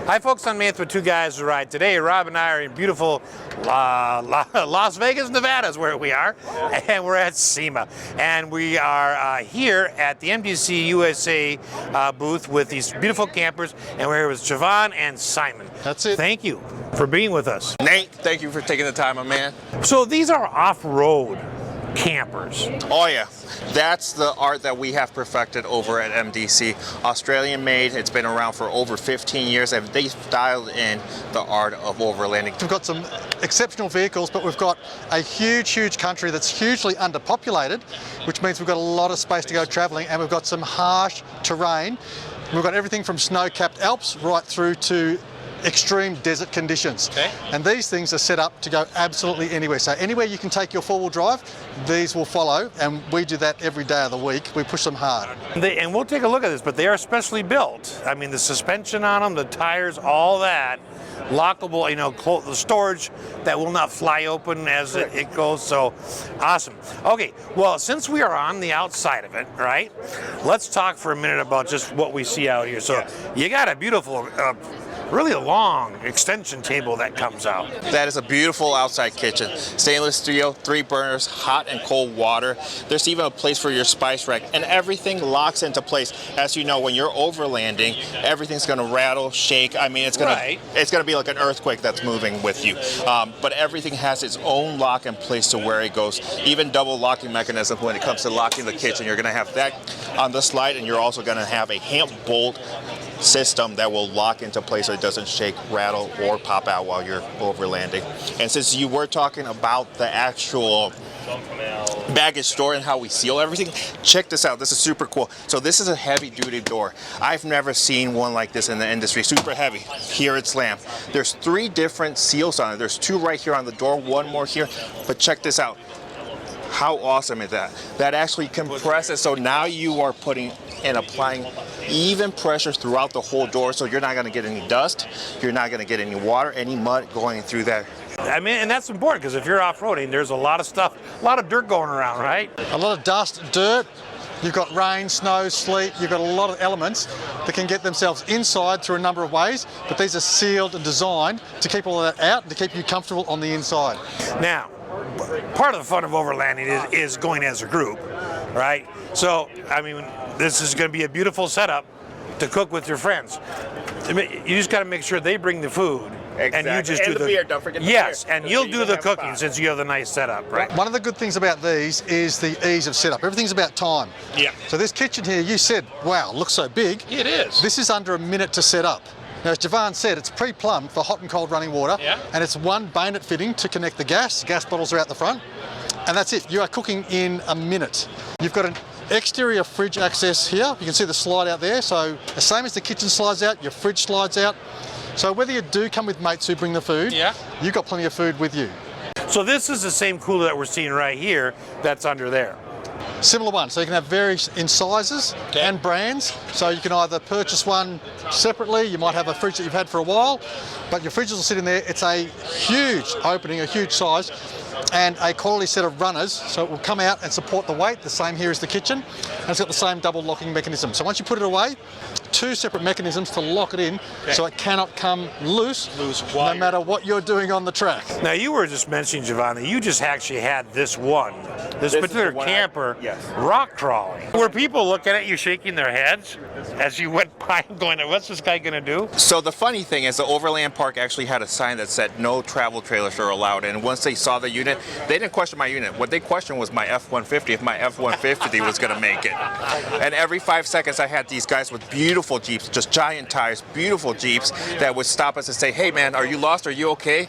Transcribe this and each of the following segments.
Hi folks, I'm Matt with Two Guys to Ride. Today Rob and I are in beautiful Las Vegas, Nevada is where we are, and we're at SEMA. And we are here at the MDC USA booth with these beautiful campers, and we're here with Javon and Simon. That's it. Thank you for being with us. Nate, thank you for taking the time, my man. So these are off-road campers. Oh yeah, that's the art that we have perfected over at MDC. Australian made, it's been around for over 15 years, and they've dialed in the art of overlanding. We've got some exceptional vehicles, but we've got a huge country that's hugely underpopulated, which means we've got a lot of space to go traveling, and we've got some harsh terrain. We've got everything from snow-capped Alps right through to extreme desert conditions. Okay. And these things are set up to go absolutely anywhere. So anywhere you can take your four-wheel drive, these will follow, and we do that every day of the week. We push them hard. And we'll take a look at this, but they are specially built. I mean, the suspension on them, the tires, all that, lockable, you know, the storage that will not fly open as it goes. So awesome. Okay, well, since we are on the outside of it, right, let's talk for a minute about just what we see out here. So you got a beautiful, really a long extension table that comes out. That is a beautiful outside kitchen. Stainless steel, 3 burners, hot and cold water. There's even a place for your spice rack, and everything locks into place. As you know, when you're overlanding, everything's going to rattle, shake. I mean, it's going to be like an earthquake that's moving with you. But everything has its own lock in place to where it goes. Even double locking mechanism when it comes to locking the kitchen. You're going to have that on the slide, and you're also going to have a hand bolt system that will lock into place so it doesn't shake, rattle, or pop out while you're overlanding. And since you were talking about the actual baggage store and how we seal everything, check this out. This is super cool. So this is a heavy duty door. I've never seen one like this in the industry. Super heavy. Here it's slammed. There's 3 different seals on it. There's 2 right here on the door, 1 more here. But check this out. How awesome is that? That actually compresses, so now you are putting and applying even pressure throughout the whole door, so you're not going to get any dust, you're not going to get any water, any mud going through there. I mean, and that's important because if you're off-roading, there's a lot of stuff, a lot of dirt going around, right? A lot of dust, dirt. You've got rain, snow, sleet. You've got a lot of elements that can get themselves inside through a number of ways, but these are sealed and designed to keep all of that out and to keep you comfortable on the inside. Now, part of the fun of overlanding is going as a group, right? So, I mean, this is going to be a beautiful setup to cook with your friends. You just got to make sure they bring the food. Exactly. And you just do the beer, don't forget the yes, beer. and you'll do the cooking since you have the nice setup, right? One of the good things about these is the ease of setup. Everything's about time. Yeah. So this kitchen here, you said, wow, looks so big. It is. This is under a minute to set up. Now, as Javon said, it's pre-plumbed for hot and cold running water, and it's 1 bayonet fitting to connect the gas. Gas bottles are out the front, and that's it. You are cooking in a minute. You've got an exterior fridge access here. You can see the slide out there. So the same as the kitchen slides out, your fridge slides out. So whether you do come with mates who bring the food, you've got plenty of food with you. So this is the same cooler that we're seeing right here that's under there. Similar one, so you can have various in sizes and brands. So you can either purchase one separately, you might have a fridge that you've had for a while, but your fridges will sit in there. It's a huge opening, a huge size, and a quality set of runners, so it will come out and support the weight, the same here as the kitchen, and it's got the same double locking mechanism. So once you put it away, 2 separate mechanisms to lock it in, so it cannot come loose no matter what you're doing on the track. Now you were just mentioning, Javon, that you just actually had this particular camper rock crawling. Were people looking at you shaking their heads as you went by going, what's this guy gonna do? So the funny thing is the Overland Park actually had a sign that said no travel trailers are allowed, and once they saw the unit, they didn't question my unit. What they questioned was my F-150, if my F-150 was gonna make it. And every 5 seconds I had these guys with beautiful Jeeps, just giant tires, beautiful Jeeps that would stop us and say, hey man, are you lost? Are you okay?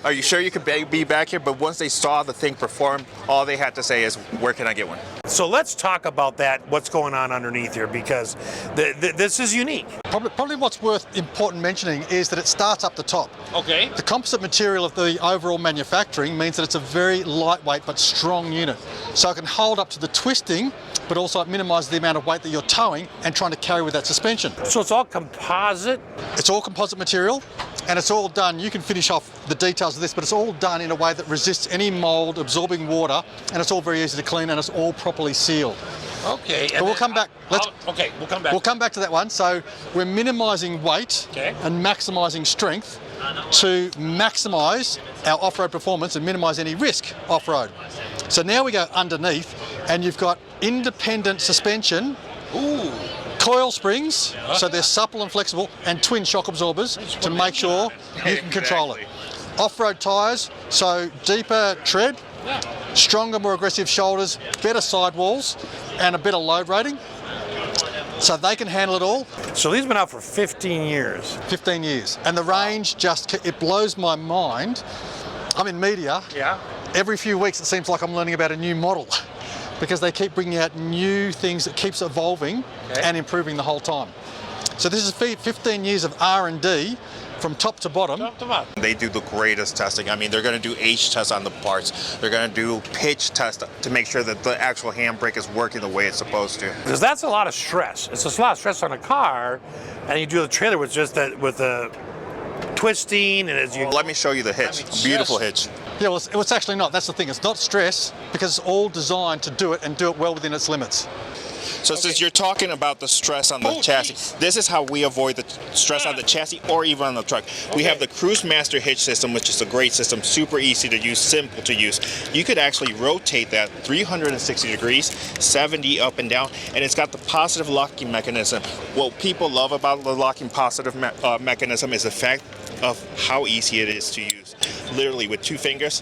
Are you sure you could be back here? But once they saw the thing perform, all they had to say is, where can I get one? So let's talk about that, what's going on underneath here, because this is unique. Probably what's worth important mentioning is that it starts up the top. Okay. The composite material of the overall manufacturing means that it's a very lightweight but strong unit. So it can hold up to the twisting, but also it minimises the amount of weight that you're towing and trying to carry with that suspension. So it's all composite? It's all composite material, and it's all done, you can finish off the details of this, but it's all done in a way that resists any mould, absorbing water, and it's all very easy to clean, and it's all properly sealed. Okay. But we'll come back. Okay, we'll come back. We'll come back to that one. So we're minimising weight Okay. and maximising strength to maximise our off-road performance and minimise any risk off-road. So now we go underneath, and you've got independent suspension, Ooh. coil springs, so they're supple and flexible, and twin shock absorbers to make sure you can control it. Off-road tyres, so deeper tread, stronger, more aggressive shoulders, better sidewalls, and a better load rating. So they can handle it all. So these have been out for 15 years. 15 years. And the range just, it blows my mind. I'm in media. Yeah. Every few weeks it seems like I'm learning about a new model because they keep bringing out new things that keeps evolving and improving the whole time. So this is 15 years of R&D from top to bottom. Top to bottom. They do the greatest testing. I mean, they're going to do H tests on the parts. They're going to do pitch tests to make sure that the actual handbrake is working the way it's supposed to. Because that's a lot of stress. It's a lot of stress on a car, and you do the trailer with just that, with the twisting, and as you. Let me show you the hitch. Beautiful hitch. Yeah, well, it's actually not. That's the thing. It's not stress because it's all designed to do it and do it well within its limits. So since you're talking about the stress on the chassis, this is how we avoid the stress on the chassis or even on the truck. We have the Cruisemaster hitch system, which is a great system, super easy to use, simple to use. You could actually rotate that 360 degrees, 70 up and down, and it's got the positive locking mechanism. What people love about the locking positive mechanism is the fact of how easy it is to use. Literally with 2 fingers,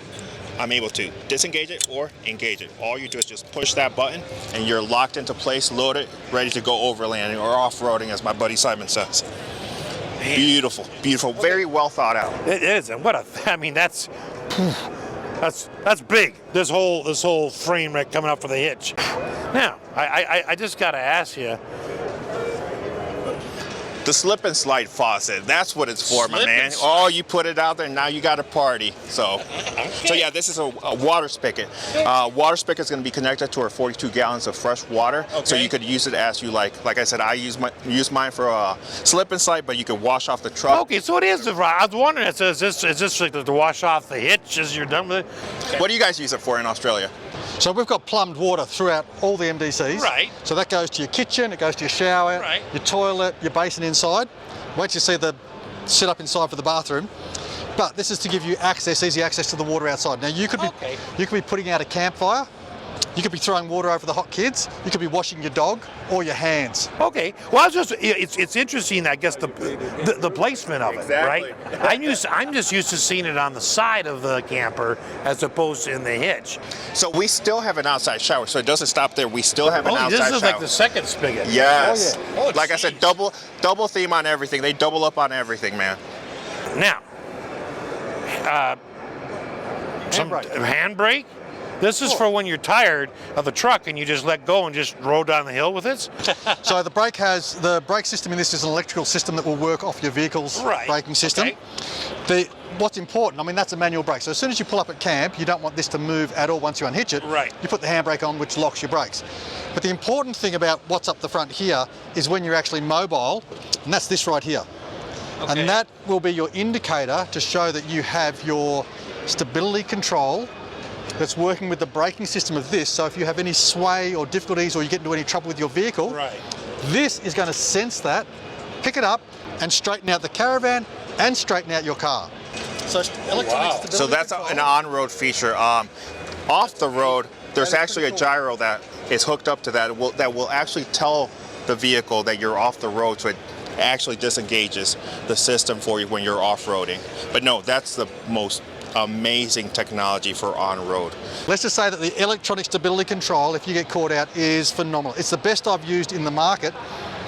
I'm able to disengage it or engage it. All you do is just push that button and you're locked into place, loaded, ready to go overlanding or off-roading, as my buddy Simon says. Man. Beautiful, beautiful, very well thought out. It is, and I mean, that's big. This whole frame right coming up for the hitch. Now, I just got to ask you. The slip and slide faucet, that's what it's for, my man. Oh, you put it out there, now you got a party. So yeah, this is a water spigot. Water spigot is going to be connected to our 42 gallons of fresh water. Okay. So you could use it as you like. Like I said, I use mine for a slip and slide, but you could wash off the truck. Okay, so it is. I was wondering, is this like to wash off the hitch as you're done with it? What do you guys use it for in Australia? So we've got plumbed water throughout all the MDCs. Right. So that goes to your kitchen, it goes to your shower, your toilet, your basin inside. Wait till you see the setup inside for the bathroom. But this is to give you access, easy access to the water outside. Now you could be putting out a campfire. You could be throwing water over the hot kids. You could be washing your dog or your hands. Okay. Well, it's interesting, I guess, the placement of it, right? I'm just used to seeing it on the side of the camper as opposed to in the hitch. So we still have an outside shower, so it doesn't stop there. We still have an outside shower. This is like the second spigot. Yes. Oh, like I said, double theme on everything. They double up on everything, man. Now, handbrake. This is for when you're tired of the truck and you just let go and just roll down the hill with it? So the brake system in this is an electrical system that will work off your vehicle's braking system. Okay. What's important, I mean, that's a manual brake. So as soon as you pull up at camp, you don't want this to move at all once you unhitch it. Right. You put the handbrake on, which locks your brakes. But the important thing about what's up the front here is when you're actually mobile, and that's this right here. Okay. And that will be your indicator to show that you have your stability control that's working with the braking system of this. So if you have any sway or difficulties or you get into any trouble with your vehicle, this is going to sense that, pick it up and straighten out the caravan and straighten out your car. So electronic stability So that's control. an on-road feature. Off the road, there's actually a gyro that is hooked up to that will actually tell the vehicle that you're off the road, so it actually disengages the system for you when you're off-roading. But no, that's the most amazing technology for on-road. Let's just say that the electronic stability control, if you get caught out, is phenomenal. It's the best I've used in the market,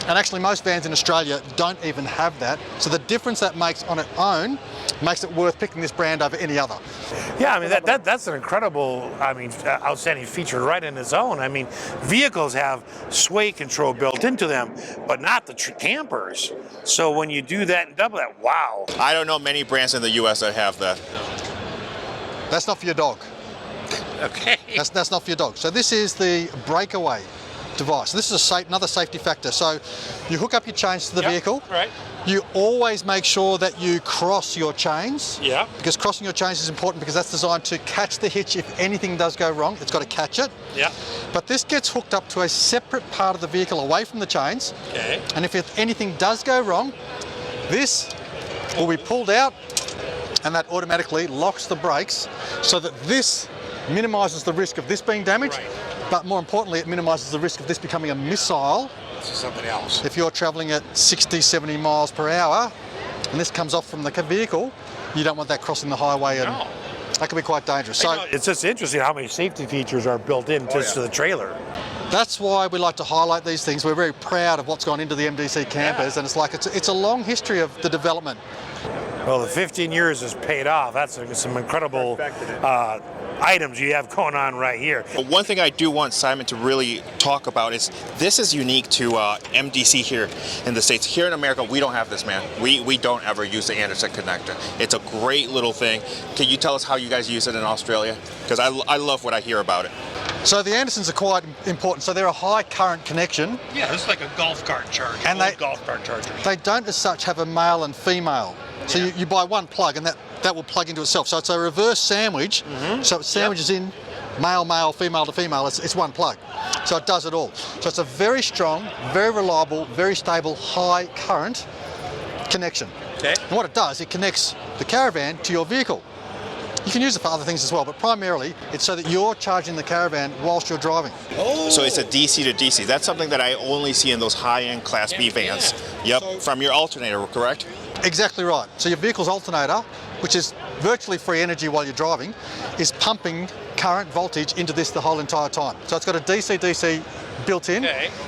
and actually most vans in Australia don't even have that. So the difference that makes on its own makes it worth picking this brand over any other. Yeah, I mean, that's an incredible, outstanding feature right in its own. I mean, vehicles have sway control built into them, but not the campers. So when you do that and double that, wow. I don't know many brands in the US that have that. That's not for your dog. Okay. That's not for your dog. So this is the breakaway device. This is another safety factor. So you hook up your chains to the vehicle. Right. You always make sure that you cross your chains. Yeah. Because crossing your chains is important because that's designed to catch the hitch if anything does go wrong. It's got to catch it. Yeah. But this gets hooked up to a separate part of the vehicle away from the chains. Okay. And if anything does go wrong, this will be pulled out and that automatically locks the brakes so that this minimises the risk of this being damaged. Right. But more importantly, it minimises the risk of this becoming a missile. This is something else. If you're travelling at 60, 70 miles per hour and this comes off from the vehicle, you don't want that crossing the highway, and No. that can be quite dangerous. So It's just interesting how many safety features are built in just to the trailer. that's why we like to highlight these things. We're very proud of what's gone into the MDC campers, and it's a long history of the development. Well, the 15 years has paid off. That's some incredible items you have going on right here. But one thing I do want Simon to really talk about is this is unique to MDC here in the States. Here in America, we don't have this, man. We don't ever use the Anderson connector. It's a great little thing. Can you tell us how you guys use it in Australia? Because I love what I hear about it. So the Andersons are quite important. So they're a high current connection. Yeah, it's like a golf cart charger. And golf cart charger. They don't as such have a male and female. So you buy one plug and that will plug into itself. So it's a reverse sandwich. So it sandwiches in male, male, female to female. It's one plug. So it does it all. So it's a very strong, very reliable, very stable, high current connection. Okay. And what it does, it connects the caravan to your vehicle. You can use it for other things as well, but primarily it's so that you're charging the caravan whilst you're driving. Oh. So it's a DC to DC. That's something that I only see in those high-end Class B vans. Yep, from your alternator, correct? Exactly right. So your vehicle's alternator, which is virtually free energy while you're driving, is pumping current voltage into this the whole entire time. So it's got a DC-DC built in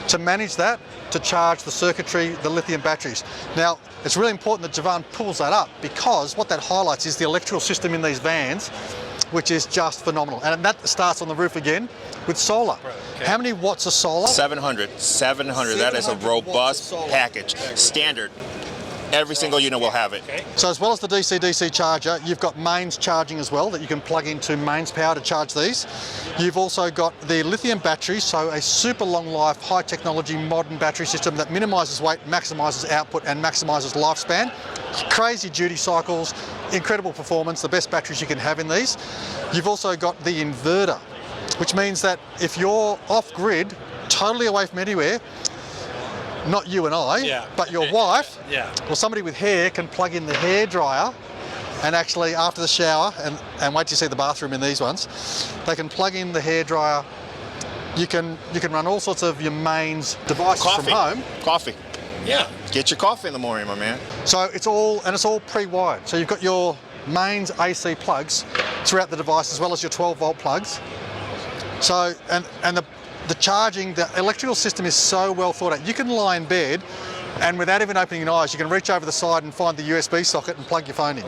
to manage that, to charge the circuitry, the lithium batteries. Now, it's really important that Javan pulls that up because what that highlights is the electrical system in these vans, which is just phenomenal. And that starts on the roof again with solar. How many watts of solar? 700. That is a 700 robust watts of solar. package. Standard. Every single unit will have it. So as well as the DC-DC charger, you've got mains charging as well that you can plug into mains power to charge these. You've also got the lithium batteries, so a super long life, high technology, modern battery system that minimises weight, maximises output and maximises lifespan. Crazy duty cycles, incredible performance, the best batteries you can have in these. You've also got the inverter, which means that if you're off grid, totally away from anywhere, not you and I, but your wife, or somebody with hair can plug in the hairdryer and actually after the shower, and wait till you see the bathroom in these ones, they can plug in the hairdryer. You can run all sorts of your mains devices from home. Coffee. Yeah. Get your coffee in the morning, my man. So it's all pre-wired. So you've got your mains AC plugs throughout the device as well as your 12-volt plugs. So, and the charging, the electrical system is so well thought out. You can lie in bed and without even opening your eyes, you can reach over the side and find the USB socket and plug your phone in.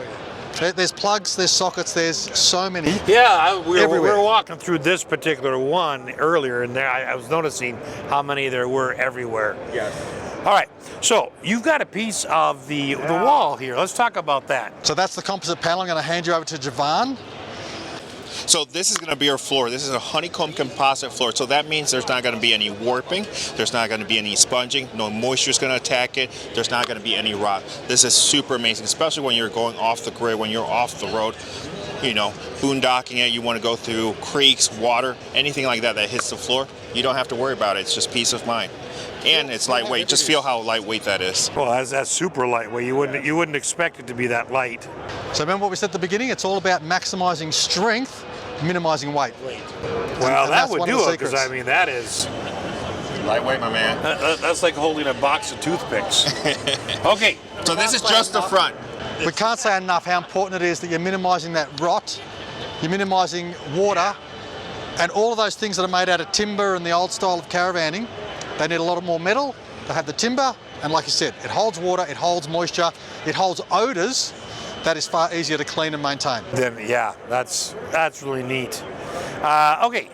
There's plugs, there's sockets, there's so many. Yeah, we were everywhere. walking through this particular one earlier and there I was noticing how many there were everywhere. Yes. All right, so you've got a piece of the wall here. Let's talk about that. So that's the composite panel. I'm going to hand you over to Javan. So this is going to be our floor. This is a honeycomb composite floor. So that means there's not going to be any warping. There's not going to be any sponging. No moisture is going to attack it. There's not going to be any rot. This is super amazing, especially when you're going off the grid, when you're off the road, you know, boondocking it. You want to go through creeks, water, anything like that that hits the floor. You don't have to worry about it. It's just peace of mind. And it's lightweight. Just feel how lightweight that is. Well, that's super lightweight. You wouldn't expect it to be that light. So remember what we said at the beginning? It's all about maximising strength, minimising weight. Well, And that that's would one of do the it because secrets. I mean that is Lightweight, my man. that's like holding a box of toothpicks. Okay. So this is just the front. We can't say enough how important it is that you're minimising that rot, you're minimising water, and all of those things that are made out of timber and the old style of caravanning. They need a lot more metal. They have the timber, and like you said, it holds water, it holds moisture, it holds odours. That is far easier to clean and maintain. Then yeah, that's really neat. Okay,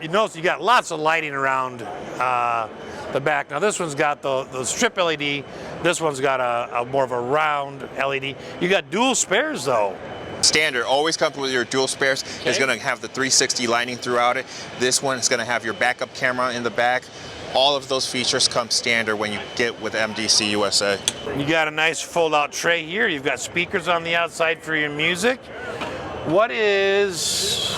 you notice you got lots of lighting around the back. Now this one's got the strip LED. This one's got a more of a round LED. You got dual spares though. Standard, always comes with your dual spares. It's going to have the 360 lighting throughout it. This one is going to have your backup camera in the back. All of those features come standard when you get with MDC USA. You got a nice fold-out tray here. You've got speakers on the outside for your music. What is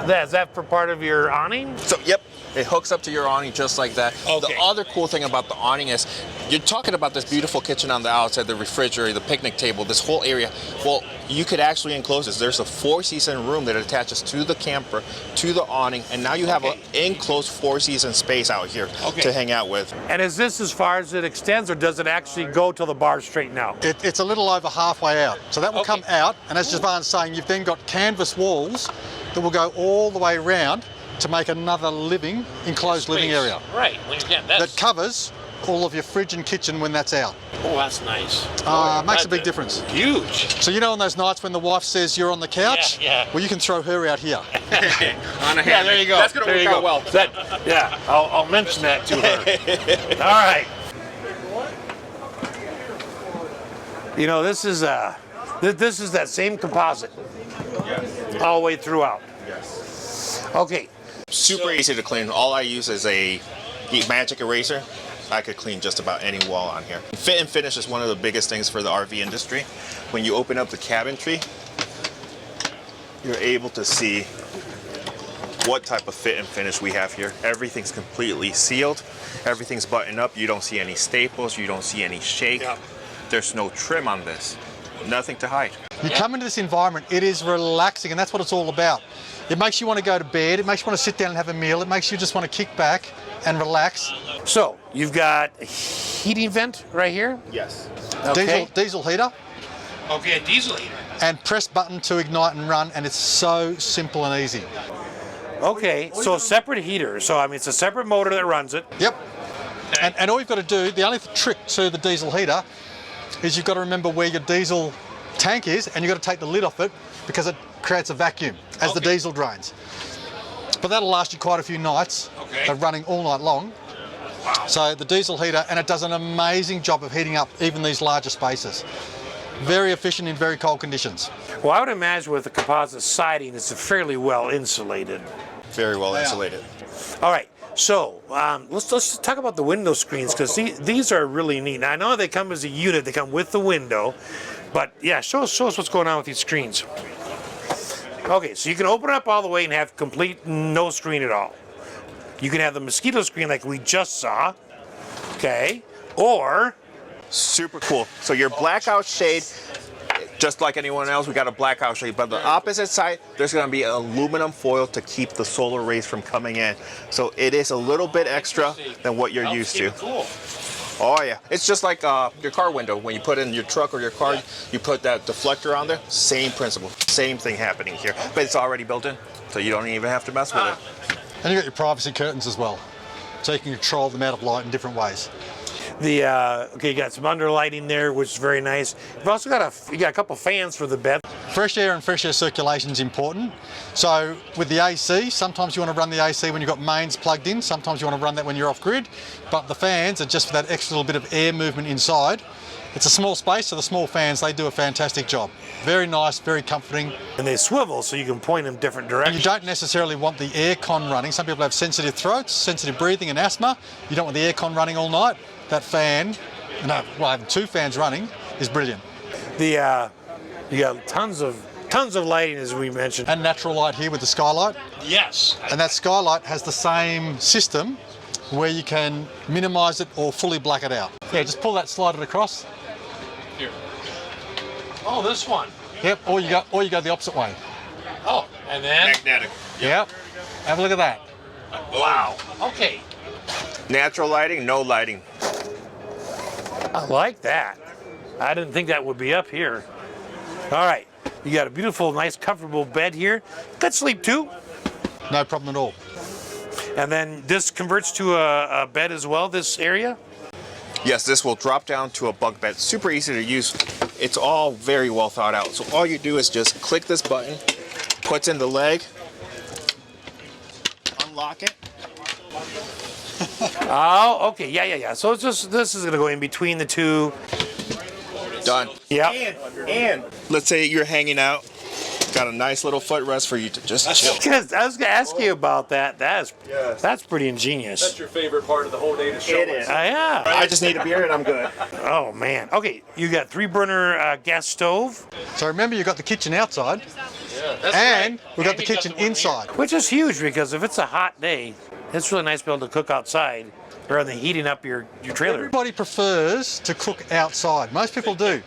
that? Is that for part of your awning? So, yep, it hooks up to your awning just like that. Okay. The other cool thing about the awning is you're talking about this beautiful kitchen on the outside, the refrigerator, the picnic table, this whole area. Well, you could actually enclose this. There's a 4-season room that attaches to the camper, to the awning, and now you have an enclosed 4-season space out here to hang out with. And is this as far as it extends, or does it actually go till the bars straighten out? It's a little over halfway out. So that will come out, and as Javan's saying, you've then got canvas walls that will go all the way around to make another enclosed living area. Right. That covers all of your fridge and kitchen when that's out. Oh, that's nice. Makes a big difference. Huge. So you know on those nights when the wife says you're on the couch? Yeah. Well, you can throw her out here. On a Yeah, there you go. That's going to work out well. Yeah, I'll mention that to her. All right. You know, this is that same composite all the way throughout. Yes. Okay. Super easy to clean. All I use is a magic eraser. I could clean just about any wall on here. Fit and finish is one of the biggest things for the RV industry. When you open up the cabinetry, you're able to see what type of fit and finish we have here. Everything's completely sealed. Everything's buttoned up. You don't see any staples. You don't see any shake. Yep. There's no trim on this. Nothing to hide. You come into this environment, it is relaxing, and that's what it's all about. It makes you want to go to bed. It makes you want to sit down and have a meal. It makes you just want to kick back and relax. So you've got a heating vent right here. Yes. Okay. Diesel heater. Okay, a diesel heater. And press button to ignite and run, and it's so simple and easy. Okay, so separate heater. So I mean, it's a separate motor that runs it. Yep. And all you've got to do, the only trick to the diesel heater is you've got to remember where your diesel tank is, and you've got to take the lid off it because it creates a vacuum as the diesel drains. But that'll last you quite a few nights of running all night long. Wow. So the diesel heater, and it does an amazing job of heating up even these larger spaces. Very efficient in very cold conditions. Well, I would imagine with the composite siding, it's fairly well insulated. Very well insulated. All right, so let's talk about the window screens, because these are really neat. Now, I know they come as a unit, they come with the window, but yeah, show us what's going on with these screens. Okay, so you can open it up all the way and have complete no screen at all. You can have the mosquito screen like we just saw, okay, or... Super cool. So your blackout shade, just like anyone else, we got a blackout shade, but the opposite side, there's going to be aluminum foil to keep the solar rays from coming in. So it is a little bit extra than what you're used to. Cool. Oh yeah, it's just like your car window. When you put in your truck or your car, you put that deflector on there. Same principle, same thing happening here, but it's already built in, so you don't even have to mess with it. And you've got your privacy curtains as well, so you can control the amount of light in different ways. Okay, you got some underlighting there, which is very nice. You've also got a couple fans for the bed. Fresh air and fresh air circulation is important. So with the AC, sometimes you want to run the AC when you've got mains plugged in, sometimes you want to run that when you're off grid, but the fans are just for that extra little bit of air movement inside. It's a small space, so the small fans, they do a fantastic job. Very nice, very comforting. And they swivel so you can point them different directions. You don't necessarily want the aircon running. Some people have sensitive throats, sensitive breathing and asthma. You don't want the aircon running all night. That fan, having two fans running is brilliant. You got tons of lighting, as we mentioned. And natural light here with the skylight. Yes. And that skylight has the same system where you can minimise it or fully black it out. Yeah, just pull that, slide it across. Here. Oh, this one. Yep, or you go the opposite way. Oh, and then? Magnetic. Yep. Have a look at that. Wow. Okay. Natural lighting, no lighting. I like that. I didn't think that would be up here. All right. You got a beautiful, nice, comfortable bed here. Could sleep too. No problem at all. And then this converts to a bed as well, this area? Yes, this will drop down to a bunk bed. Super easy to use. It's all very well thought out. So all you do is just click this button, puts in the leg, unlock it. Oh, okay, yeah. So it's just, this is gonna go in between the two. Done. Yeah. And let's say you're hanging out Got a nice little footrest for you to just chill. Because I was going to ask you about that. That's pretty ingenious. That's your favorite part of the whole day to show us. Yeah. I just need a beer and I'm good. Oh man. Okay, you got 3-burner gas stove, So remember, you've got the kitchen outside, and we've got the kitchen inside. which is huge because if it's a hot day, it's really nice to be able to cook outside rather than heating up your trailer. Everybody prefers to cook outside. Most people do.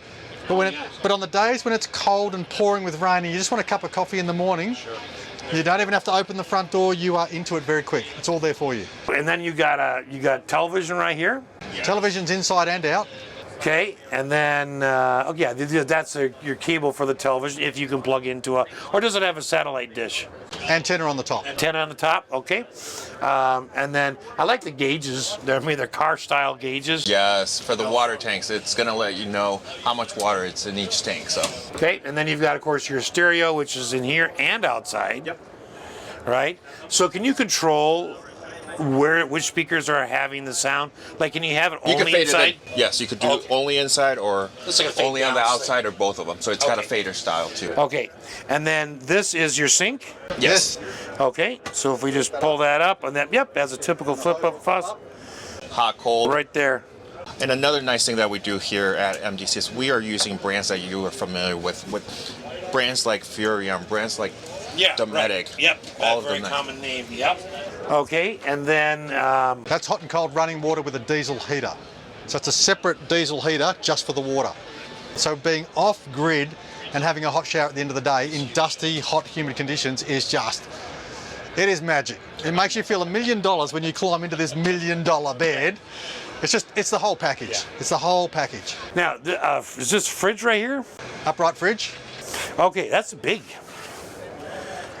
But on the days when it's cold and pouring with rain and you just want a cup of coffee in the morning, you don't even have to open the front door. You are into it very quick. It's all there for you. And then you got television right here. Television's inside and out. Okay, and then that's your cable for the television if you can plug into or does it have a satellite dish? Antenna on the top. Antenna on the top, okay. And then I like the gauges. They're car style gauges. Yes, for the water tanks, it's gonna let you know how much water it's in each tank. So. Okay, and then you've got, of course, your stereo, which is in here and outside. Yep. Right. So can you control which speakers are having the sound? Like, can you have it only inside? Yes, you could do it only inside or It's like a fade only on the down outside or both of them. So it's got a fader style too. Okay, and then this is your sink. Yes. Okay, so if we just pull that up, and that, has a typical flip-up faucet Hot, cold. right there. And another nice thing that we do here at MDC is we are using brands that you are familiar with brands like Furion, brands like Dometic. Right. Yep, all of very them. common name. Yep. Okay, and then That's hot and cold running water with a diesel heater. So it's a separate diesel heater just for the water. So being off grid and having a hot shower at the end of the day in dusty, hot, humid conditions is it is magic. It makes you feel $1 million when you climb into this $1 million bed. It's the whole package. Yeah. It's the whole package. now, is this fridge right here? Upright fridge. Okay, that's big.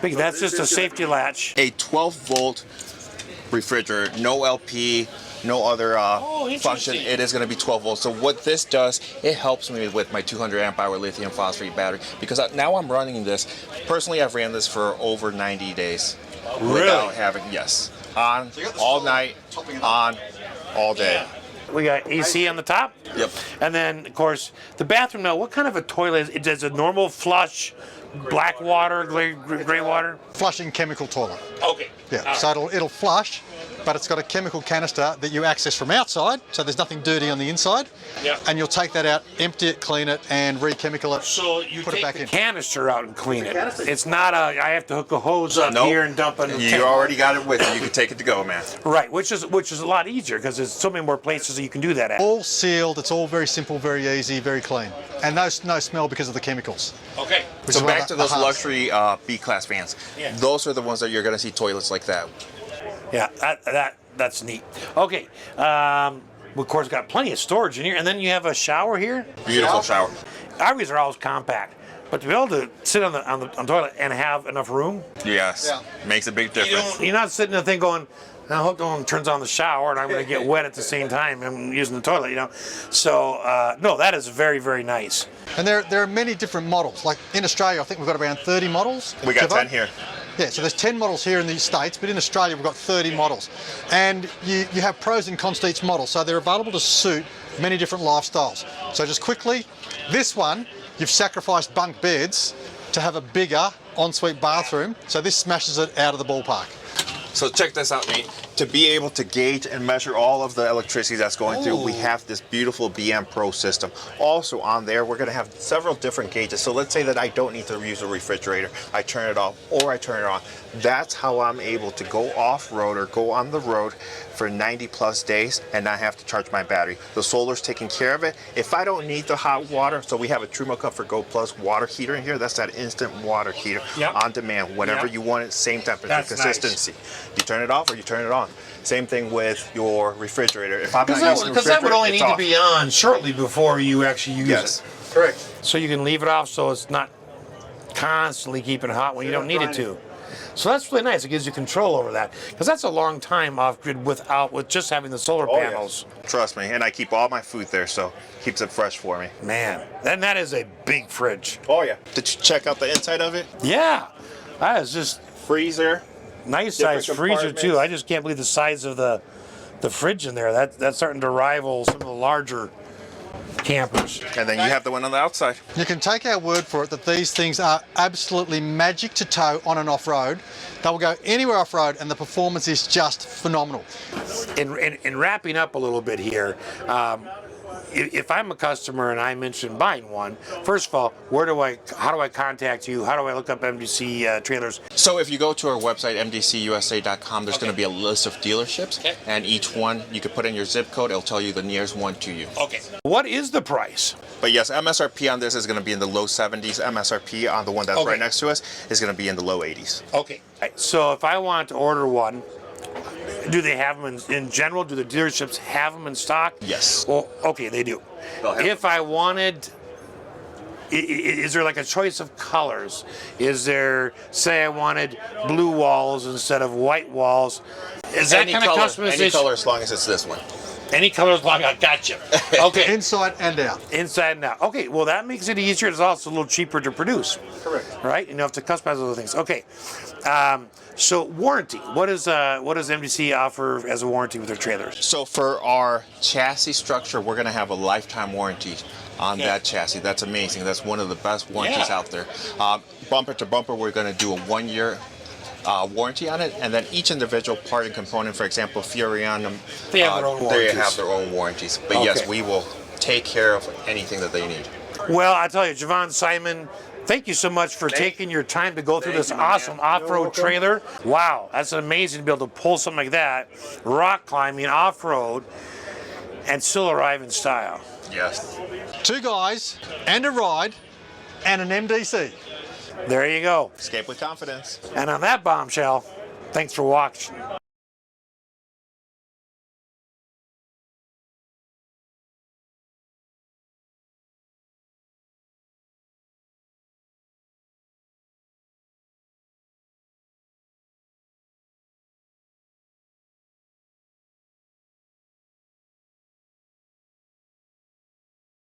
Big. That's just a safety latch. A 12-volt refrigerator, no LP, no other function. interesting. It is going to be 12 volts. So what this does, it helps me with my 200 amp hour lithium phosphate battery because now I'm running this. Personally, I've ran this for over 90 days. Without having, on all night, on all day. We got AC on the top. Yep. And then, of course, the bathroom now, what kind of a toilet is it? Does a normal flush, black water, gray water? Flushing chemical toilet. Okay. Yeah, so it'll flush, but it's got a chemical canister that you access from outside, so there's nothing dirty on the inside. Yeah. And you'll take that out, empty it, clean it, and re-chemical it. So you put it take back the in. canister out and clean it. It's not I have to hook a hose up Nope. here and dump it in the You tank. already got it with you. You can take it to go, man. Right, which is a lot easier because there's so many more places that you can do that at. All sealed, it's all very simple, very easy, very clean. And no smell because of the chemicals. Okay. which So is one back of to the those highs. luxury B-class vans. Yeah. Those are the ones that you're going to see toilets like that. Yeah, that's neat. Okay. We, of course, got plenty of storage in here, and then you have a shower here. Beautiful shower. RVs are always compact, but to be able to sit on the toilet and have enough room, Yes. Yeah. Makes a big difference. you're not sitting there thinking going, I hope no one turns on the shower and I'm going to get wet at the same time. I'm using the toilet, So, no, that is very, very nice. And there are many different models. Like in Australia, I think we've got around 30 models. We got Devo? 10 here. Yeah, so there's 10 models here in the States, but in Australia we've got 30 models. And you have pros and cons to each model, so they're available to suit many different lifestyles. So just quickly, this one, you've sacrificed bunk beds to have a bigger ensuite bathroom, so this smashes it out of the ballpark. So check this out, Nate. To be able to gauge and measure all of the electricity that's going through, we have this beautiful BM Pro system. Also on there, we're going to have several different gauges. So let's say that I don't need to use a refrigerator. I turn it off or I turn it on. That's how I'm able to go off-road or go on the road for 90 plus days and not have to charge my battery. The solar's taking care of it. If I don't need the hot water, so we have a Truma Comfort Go Plus water heater in here. That's that instant water heater on demand. Whenever you want it, same temperature, That's consistency. You turn it off or you turn it on. Same thing with your refrigerator. If I'm not using the Because that would refrigerator, only it's need to off. be on shortly before you actually use Yes. it. Correct. So you can leave it off so it's not constantly keeping it hot when you don't need it to. So that's really nice. It gives you control over that. Because that's a long time off grid with just having the solar panels. Trust me, and I keep all my food there, so keeps it fresh for me. Man, and that is a big fridge. Oh yeah. Did you check out the inside of it? Yeah, that is just Freezer. nice size Different freezer too. compartments. I just can't believe the size of the fridge in there. That's starting to rival some of the larger campers. And then you have the one on the outside. You can take our word for it that these things are absolutely magic to tow on and off-road. They will go anywhere off-road and the performance is just phenomenal. In wrapping up a little bit here, if I'm a customer and I mention buying one, first of all, how do I contact you? How do I look up MDC trailers? So if you go to our website, mdcusa.com, there's going to be a list of dealerships, and each one, you could put in your zip code, it'll tell you the nearest one to you. Okay. What is the price? But yes, MSRP on this is going to be in the low 70s. MSRP on the one that's right next to us is going to be in the low 80s. Okay. So if I want to order one, do they have them in general? Do the dealerships have them in stock? Yes. Well, okay, they do. If I wanted, is there like a choice of colors? Is there, say I wanted blue walls instead of white walls? Is that kind of customization? Any color as long as it's this one. Any color as long as I gotcha. Okay. Inside and out. Inside and out. Okay, well that makes it easier. It's also a little cheaper to produce. Correct. Right? You don't have to customize other things. Okay. So warranty. What does MDC offer as a warranty with their trailers? So for our chassis structure, we're going to have a lifetime warranty on that chassis. That's amazing. That's one of the best warranties out there. Bumper to bumper, we're going to do a 1-year warranty on it, and then each individual part and component, for example, Furion, they have their own warranties. They have their own warranties. But yes, we will take care of anything that they need. Well, I tell you, Javon Simon, thank you so much for taking your time to go through this awesome off-road trailer. Wow, that's amazing to be able to pull something like that, rock climbing, off-road, and still arrive in style. Yes. 2 guys and a ride and an MDC. There you go. Escape with confidence. And on that bombshell, thanks for watching.